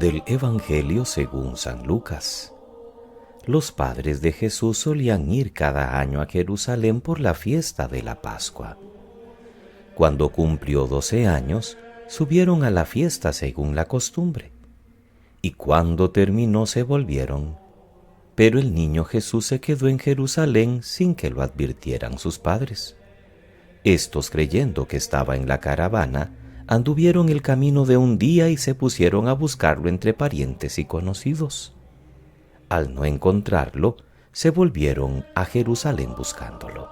Del Evangelio según San Lucas. Los padres de Jesús solían ir cada año a Jerusalén por la fiesta de la Pascua. Cuando cumplió 12 años, subieron a la fiesta según la costumbre, y cuando terminó se volvieron. Pero el niño Jesús se quedó en Jerusalén sin que lo advirtieran sus padres. Estos, creyendo que estaba en la caravana, anduvieron el camino de un día y se pusieron a buscarlo entre parientes y conocidos. Al no encontrarlo, se volvieron a Jerusalén buscándolo.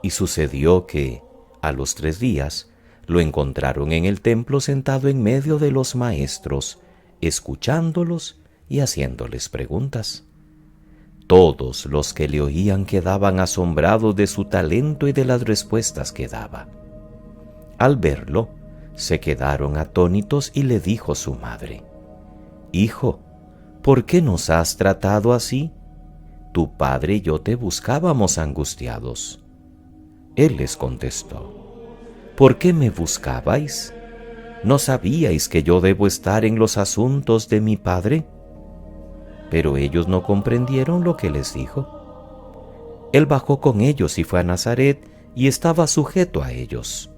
Y sucedió que, a los 3 días, lo encontraron en el templo sentado en medio de los maestros, escuchándolos y haciéndoles preguntas. Todos los que le oían quedaban asombrados de su talento y de las respuestas que daba. Al verlo, se quedaron atónitos y le dijo su madre: «Hijo, ¿por qué nos has tratado así? Tu padre y yo te buscábamos angustiados». Él les contestó: «¿Por qué me buscabais? ¿No sabíais que yo debo estar en los asuntos de mi padre?». Pero ellos no comprendieron lo que les dijo. Él bajó con ellos y fue a Nazaret y estaba sujeto a ellos.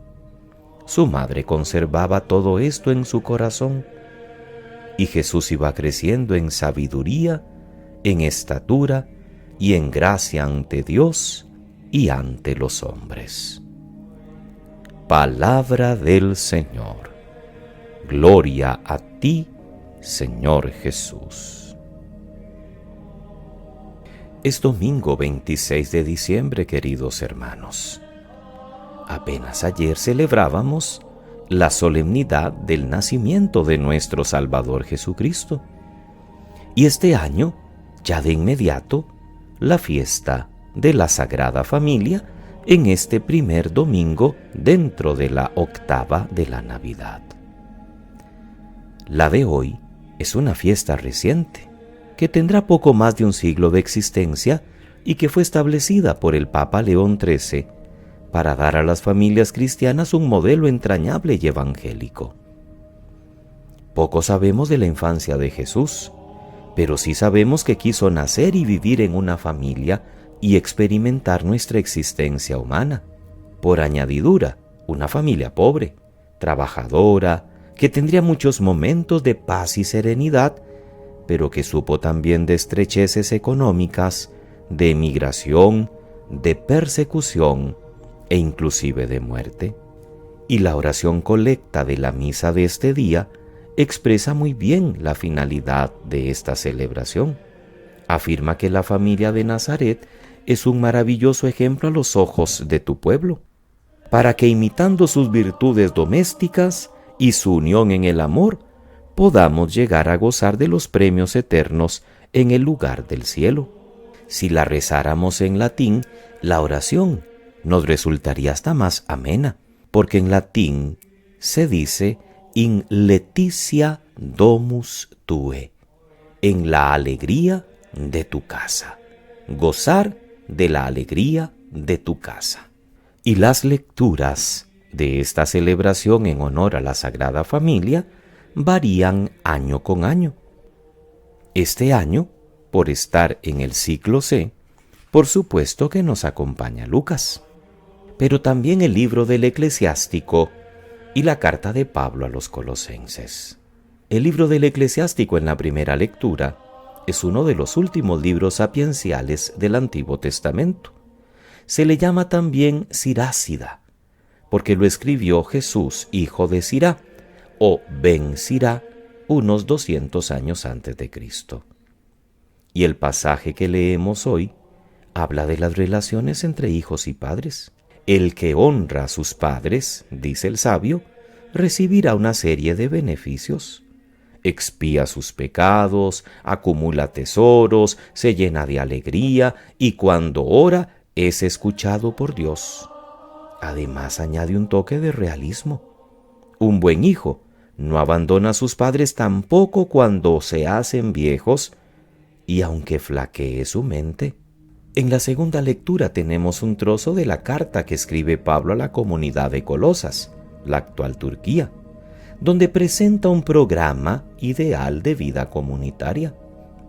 Su madre conservaba todo esto en su corazón. Y Jesús iba creciendo en sabiduría, en estatura y en gracia ante Dios y ante los hombres. Palabra del Señor. Gloria a ti, Señor Jesús. Es domingo 26 de diciembre, queridos hermanos. Apenas ayer celebrábamos la solemnidad del nacimiento de nuestro Salvador Jesucristo. Y este año, ya de inmediato, la fiesta de la Sagrada Familia en este primer domingo dentro de la octava de la Navidad. La de hoy es una fiesta reciente, que tendrá poco más de un siglo de existencia y que fue establecida por el Papa León XIII para dar a las familias cristianas un modelo entrañable y evangélico. Poco sabemos de la infancia de Jesús, pero sí sabemos que quiso nacer y vivir en una familia y experimentar nuestra existencia humana. Por añadidura, una familia pobre, trabajadora, que tendría muchos momentos de paz y serenidad, pero que supo también de estrecheces económicas, de emigración, de persecución e inclusive de muerte. Y la oración colecta de la misa de este día expresa muy bien la finalidad de esta celebración. Afirma que la familia de Nazaret es un maravilloso ejemplo a los ojos de tu pueblo, para que imitando sus virtudes domésticas y su unión en el amor, podamos llegar a gozar de los premios eternos en el lugar del cielo. Si la rezáramos en latín, la oración nos resultaría hasta más amena, porque en latín se dice in laetitia domus tue, en la alegría de tu casa, gozar de la alegría de tu casa. Y las lecturas de esta celebración en honor a la Sagrada Familia varían año con año. Este año, por estar en el ciclo C, por supuesto que nos acompaña Lucas, pero también el libro del Eclesiástico y la carta de Pablo a los Colosenses. El libro del Eclesiástico en la primera lectura es uno de los últimos libros sapienciales del Antiguo Testamento. Se le llama también Sirácida, porque lo escribió Jesús, hijo de Sirá, o Ben Sirá, unos 200 años antes de Cristo. Y el pasaje que leemos hoy habla de las relaciones entre hijos y padres. El que honra a sus padres, dice el sabio, recibirá una serie de beneficios. Expía sus pecados, acumula tesoros, se llena de alegría y cuando ora es escuchado por Dios. Además añade un toque de realismo. Un buen hijo no abandona a sus padres tampoco cuando se hacen viejos y aunque flaquee su mente. En la segunda lectura tenemos un trozo de la carta que escribe Pablo a la comunidad de Colosas, la actual Turquía, donde presenta un programa ideal de vida comunitaria.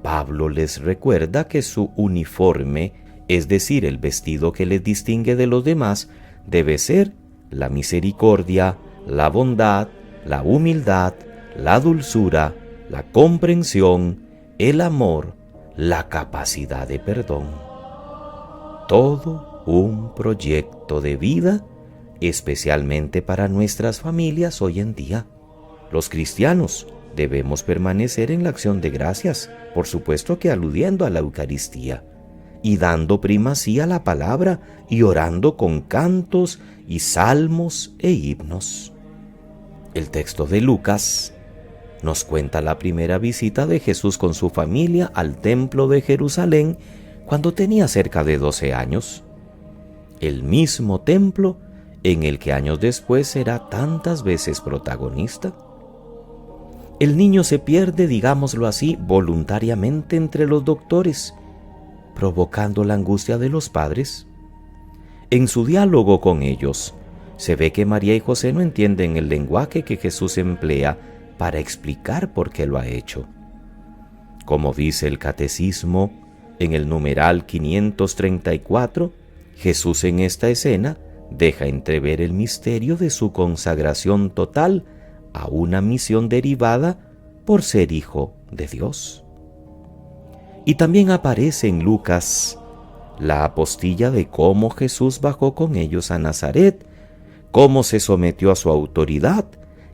Pablo les recuerda que su uniforme, es decir, el vestido que les distingue de los demás, debe ser la misericordia, la bondad, la humildad, la dulzura, la comprensión, el amor, la capacidad de perdón. Todo un proyecto de vida, especialmente para nuestras familias hoy en día. Los cristianos debemos permanecer en la acción de gracias, por supuesto que aludiendo a la Eucaristía, y dando primacía a la palabra y orando con cantos y salmos e himnos. El texto de Lucas nos cuenta la primera visita de Jesús con su familia al templo de Jerusalén cuando tenía cerca de 12 años. El mismo templo en el que años después será tantas veces protagonista. El niño se pierde, digámoslo así, voluntariamente entre los doctores, provocando la angustia de los padres. En su diálogo con ellos, se ve que María y José no entienden el lenguaje que Jesús emplea para explicar por qué lo ha hecho. Como dice el Catecismo, en el numeral 534, Jesús en esta escena deja entrever el misterio de su consagración total a una misión derivada por ser hijo de Dios. Y también aparece en Lucas la apostilla de cómo Jesús bajó con ellos a Nazaret, cómo se sometió a su autoridad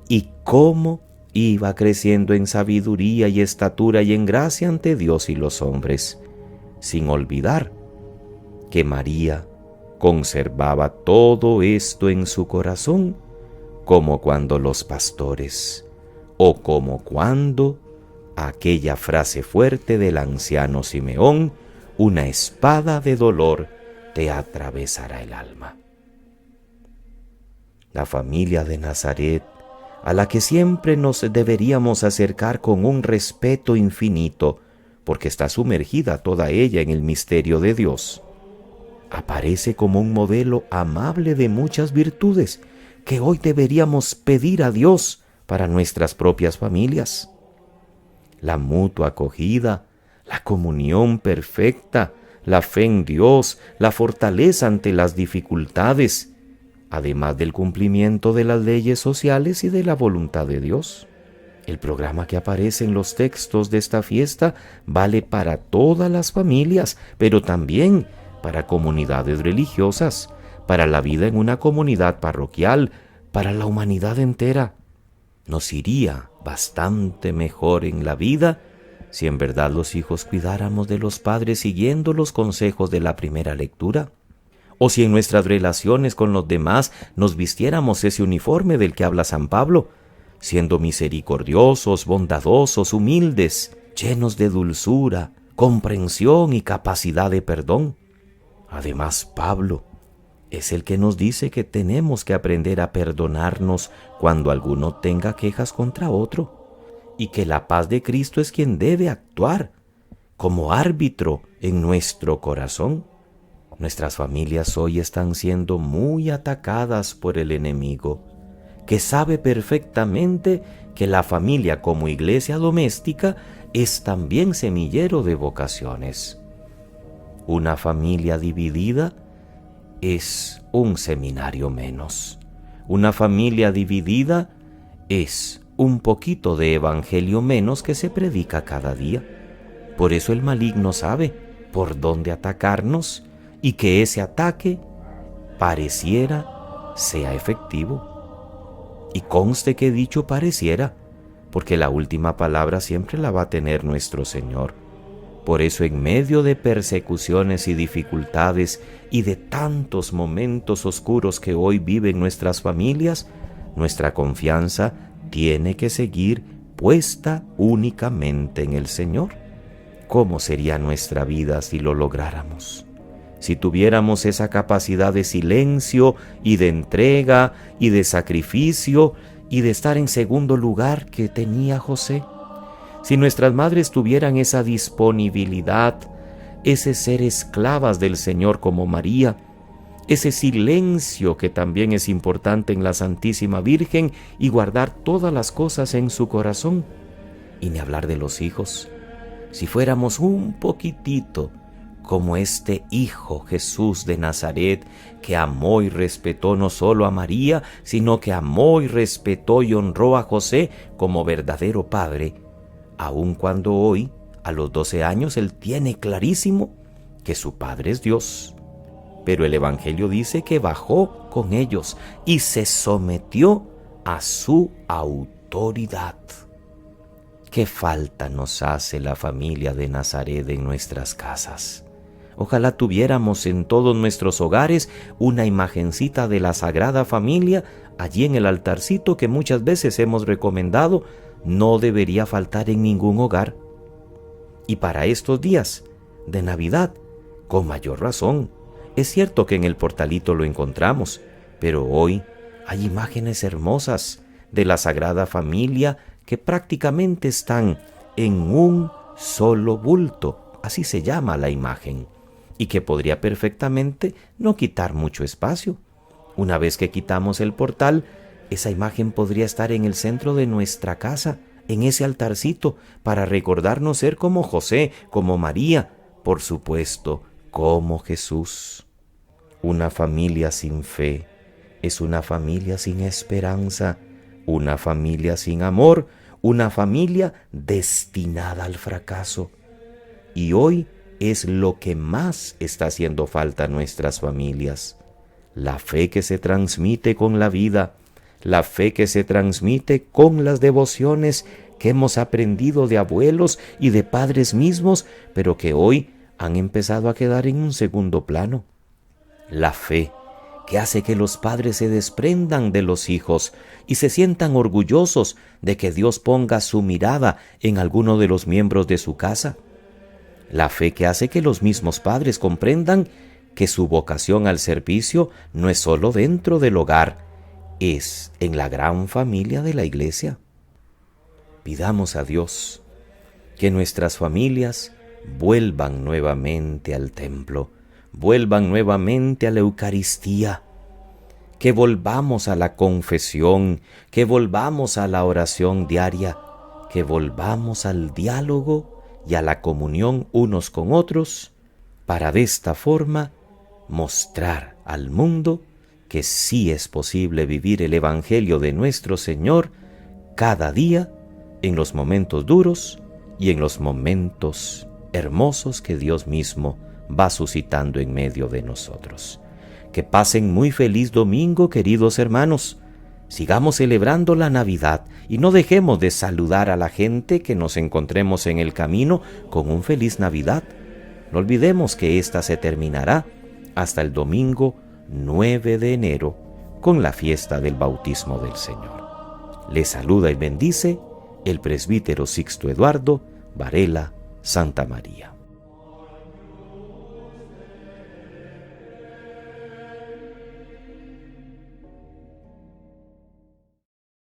y cómo iba creciendo en sabiduría y estatura y en gracia ante Dios y los hombres, sin olvidar que María conservaba todo esto en su corazón, como cuando los pastores, o como cuando aquella frase fuerte del anciano Simeón, una espada de dolor te atravesará el alma. La familia de Nazaret, a la que siempre nos deberíamos acercar con un respeto infinito, porque está sumergida toda ella en el misterio de Dios, aparece como un modelo amable de muchas virtudes que hoy deberíamos pedir a Dios para nuestras propias familias. La mutua acogida, la comunión perfecta, la fe en Dios, la fortaleza ante las dificultades, además del cumplimiento de las leyes sociales y de la voluntad de Dios. El programa que aparece en los textos de esta fiesta vale para todas las familias, pero también para comunidades religiosas, para la vida en una comunidad parroquial, para la humanidad entera. Nos iría bastante mejor en la vida si en verdad los hijos cuidáramos de los padres siguiendo los consejos de la primera lectura, o si en nuestras relaciones con los demás nos vistiéramos ese uniforme del que habla San Pablo, siendo misericordiosos, bondadosos, humildes, llenos de dulzura, comprensión y capacidad de perdón. Además, Pablo es el que nos dice que tenemos que aprender a perdonarnos cuando alguno tenga quejas contra otro, y que la paz de Cristo es quien debe actuar como árbitro en nuestro corazón. Nuestras familias hoy están siendo muy atacadas por el enemigo, que sabe perfectamente que la familia como iglesia doméstica es también semillero de vocaciones. Una familia dividida es un seminario menos. Una familia dividida es un poquito de evangelio menos que se predica cada día. Por eso el maligno sabe por dónde atacarnos y que ese ataque pareciera sea efectivo. Y conste que he dicho pareciera, porque la última palabra siempre la va a tener nuestro Señor. Por eso en medio de persecuciones y dificultades y de tantos momentos oscuros que hoy viven nuestras familias, nuestra confianza tiene que seguir puesta únicamente en el Señor. ¿Cómo sería nuestra vida si lo lográramos? Si tuviéramos esa capacidad de silencio y de entrega y de sacrificio y de estar en segundo lugar que tenía José. Si nuestras madres tuvieran esa disponibilidad, ese ser esclavas del Señor como María, ese silencio que también es importante en la Santísima Virgen y guardar todas las cosas en su corazón. Y ni hablar de los hijos. Si fuéramos un poquitito como este Hijo Jesús de Nazaret, que amó y respetó no solo a María, sino que amó y respetó y honró a José como verdadero padre, aun cuando hoy, a los 12 años, él tiene clarísimo que su padre es Dios. Pero el Evangelio dice que bajó con ellos y se sometió a su autoridad. ¿Qué falta nos hace la familia de Nazaret en nuestras casas? Ojalá tuviéramos en todos nuestros hogares una imagencita de la Sagrada Familia allí en el altarcito que muchas veces hemos recomendado. No debería faltar en ningún hogar. Y para estos días de Navidad, con mayor razón. Es cierto que en el portalito lo encontramos, pero hoy hay imágenes hermosas de la Sagrada Familia que prácticamente están en un solo bulto, así se llama la imagen, y que podría perfectamente no quitar mucho espacio. Una vez que quitamos el portal, esa imagen podría estar en el centro de nuestra casa, en ese altarcito, para recordarnos ser como José, como María, por supuesto, como Jesús. Una familia sin fe es una familia sin esperanza, una familia sin amor, una familia destinada al fracaso. Y hoy es lo que más está haciendo falta a nuestras familias. La fe que se transmite con la vida, la fe que se transmite con las devociones que hemos aprendido de abuelos y de padres mismos, pero que hoy han empezado a quedar en un segundo plano. La fe que hace que los padres se desprendan de los hijos y se sientan orgullosos de que Dios ponga su mirada en alguno de los miembros de su casa. La fe que hace que los mismos padres comprendan que su vocación al servicio no es solo dentro del hogar, es en la gran familia de la Iglesia. Pidamos a Dios que nuestras familias vuelvan nuevamente al templo, vuelvan nuevamente a la Eucaristía, que volvamos a la confesión, que volvamos a la oración diaria, que volvamos al diálogo y a la comunión unos con otros, para de esta forma mostrar al mundo que sí es posible vivir el Evangelio de nuestro Señor cada día, en los momentos duros y en los momentos hermosos que Dios mismo va suscitando en medio de nosotros. Que pasen muy feliz domingo, queridos hermanos. Sigamos celebrando la Navidad y no dejemos de saludar a la gente que nos encontremos en el camino con un feliz Navidad. No olvidemos que esta se terminará hasta el domingo 9 de enero con la fiesta del bautismo del Señor. Les saluda y bendice el presbítero Sixto Eduardo Varela Santa María.